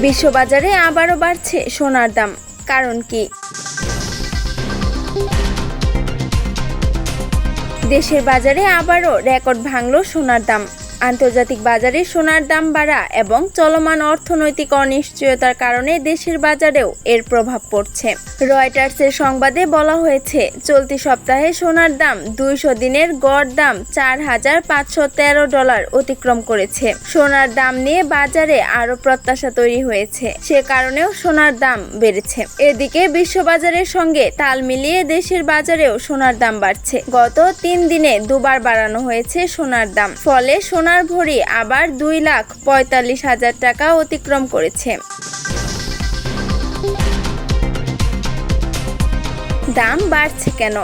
বিশ্ববাজারে আবারও বাড়ছে সোনার দাম, কারণ কি? দেশের বাজারে আবারও রেকর্ড ভাঙল সোনার দাম। আন্তর্জাতিক বাজারে সোনার দাম বাড়া এবং চলমান অর্থনৈতিক অনিশ্চয়তার কারণে দেশের বাজারেও এর প্রভাব পড়ছে। রয়টার্সের সংবাদে বলা হয়েছে, চলতি সপ্তাহে সোনার দাম 200 দিনের গড় দাম $4,513 অতিক্রম করেছে। সোনার দাম নিয়ে বাজারে আরও প্রত্যাশা তৈরি হয়েছে, সে কারণেও সোনার দাম বেড়েছে। এদিকে বিশ্ববাজারের সঙ্গে তাল মিলিয়ে দেশের বাজারেও সোনার দাম বাড়ছে। গত 3 দিনে দুবার বাড়ানো হয়েছে সোনার দাম, ফলে সোনার ভরি আবার 2,45,000 টাকা অতিক্রম করেছে। দাম বাড়ছে কেন?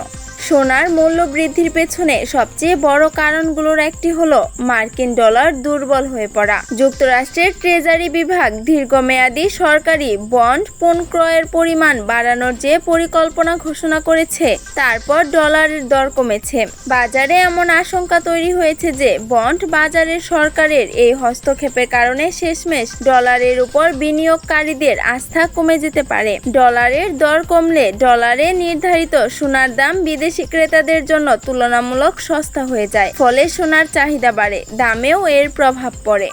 সোনার মূল্য বৃদ্ধির পেছনে সবচেয়ে বড় কারণগুলোর একটি হলো মার্কিন ডলার দুর্বল হয়ে পড়া। যুক্তরাষ্ট্রের ট্রেজারি বিভাগ দীর্ঘমেয়াদী সরকারি বন্ড পুনঃক্রয়ের পরিমাণ বাড়ানোর যে পরিকল্পনা ঘোষণা করেছে, তারপর ডলারের দর কমেছে। বাজারে এমন আশঙ্কা তৈরি হয়েছে যে বন্ড বাজারের সরকারের এই হস্তক্ষেপের কারণে শেষমেশ ডলারের উপর বিনিয়োগকারীদের আস্থা কমে যেতে পারে। ডলারের দর কমলে ডলারে নির্ধারিত সোনার দাম বিদেশি ক্রেতাদের জন্য তুলনামূলক সস্তা হয়ে যায়, ফলে সোনার চাহিদা বাড়ে, দামেও এর প্রভাব পড়ে।